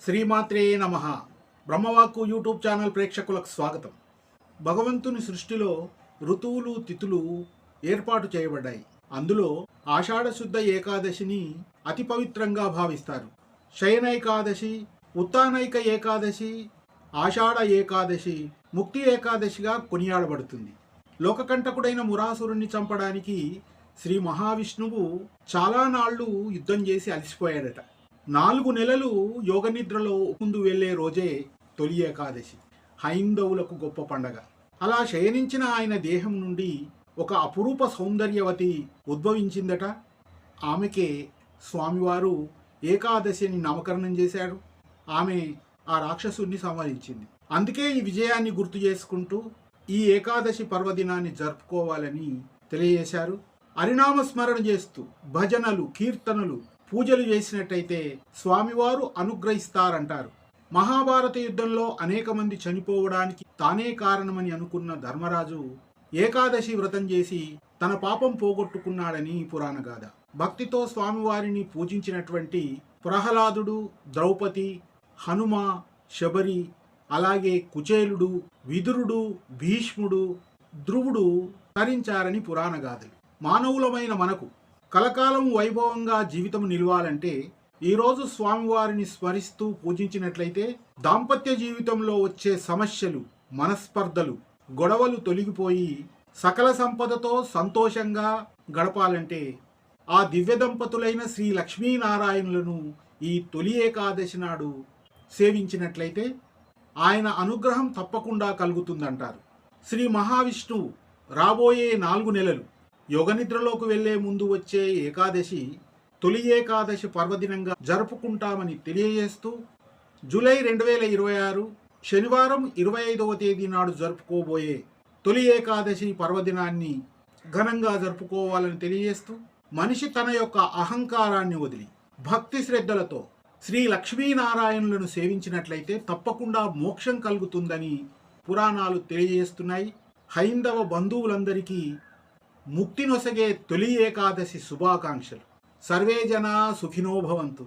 శ్రీమాత్రే నమః. బ్రహ్మవాక్కు YouTube channel ప్రేక్షకులకు స్వాగతం. భగవంతుని సృష్టిలో ఋతువులు తిథులు ఏర్పాటు చేయబడ్డాయి. అందులో ఆషాఢ శుద్ధ ఏకాదశిని అతి పవిత్రంగా భావిస్తారు. శయనైకాదశి, ఉత్తానైక ఏకాదశి, ఆషాఢ ఏకాదశి ముక్తి ఏకాదశిగా కొనియాడబడుతుంది. లోకకంటకుడైన మురాసురుణ్ణి చంపడానికి శ్రీ మహావిష్ణువు చాలా నాళ్లు యుద్ధం చేసి అలసిపోయాడట. 4 నెలలు యోగనిద్రలో ముందు వెళ్లే రోజే తొలి ఏకాదశి, హైందవులకు గొప్ప పండగ. అలా శయనించిన ఆయన దేహం నుండి ఒక అపురూప సౌందర్యవతి ఉద్భవించిందట. ఆమెకే స్వామివారు ఏకాదశి అని నామకరణం చేశాడు. ఆమె ఆ రాక్షసుని సంహరించింది. అందుకే ఈ విజయాన్ని గుర్తు చేసుకుంటూ ఈ ఏకాదశి పర్వదినాన్ని జరుపుకోవాలని తెలియజేశారు. హరినామ స్మరణ చేస్తూ భజనలు, కీర్తనలు, పూజలు చేసినట్టయితే స్వామివారు అనుగ్రహిస్తారంటారు. మహాభారత యుద్ధంలో అనేక మంది చనిపోవడానికి తానే కారణమని అనుకున్న ధర్మరాజు ఏకాదశి వ్రతం చేసి తన పాపం పోగొట్టుకున్నాడని పురాణగాథ. భక్తితో స్వామివారిని పూజించినటువంటి ప్రహ్లాదుడు, ద్రౌపది, హనుమ, శబరి, అలాగే కుచేలుడు, విదురుడు, భీష్ముడు, ధ్రువుడు తరించారని పురాణగాథలు. మానవులమైన మనకు కలకాలం వైభవంగా జీవితం నిలవాలంటే ఈరోజు స్వామివారిని స్మరిస్తూ పూజించినట్లయితే దాంపత్య జీవితంలో వచ్చే సమస్యలు, మనస్పర్ధలు, గొడవలు తొలగిపోయి సకల సంపదతో సంతోషంగా గడపాలంటే ఆ దివ్య దంపతులైన శ్రీ లక్ష్మీనారాయణులను ఈ తొలి ఏకాదశి నాడు సేవించినట్లయితే ఆయన అనుగ్రహం తప్పకుండా కలుగుతుందంటారు. శ్రీ మహావిష్ణువు రాబోయే 4 నెలలు యోగనిద్రలోకి వెళ్లే ముందు వచ్చే ఏకాదశి తొలి ఏకాదశి పర్వదినంగా జరుపుకుంటామని తెలియజేస్తూ జూలై 2026 శనివారం 25వ తేదీ నాడు జరుపుకోబోయే తొలి ఏకాదశి పర్వదినాన్ని ఘనంగా జరుపుకోవాలని తెలియజేస్తూ మనిషి తన యొక్క అహంకారాన్ని వదిలి భక్తి శ్రద్ధలతో శ్రీ లక్ష్మీనారాయణులను సేవించినట్లయితే తప్పకుండా మోక్షం కలుగుతుందని పురాణాలు తెలియజేస్తున్నాయి. హైందవ బంధువులందరికీ ముక్తి నొసగే తొలి ఏకాదశి శుభాకాంక్షలు. సర్వే జనా సుఖినో భవంతు.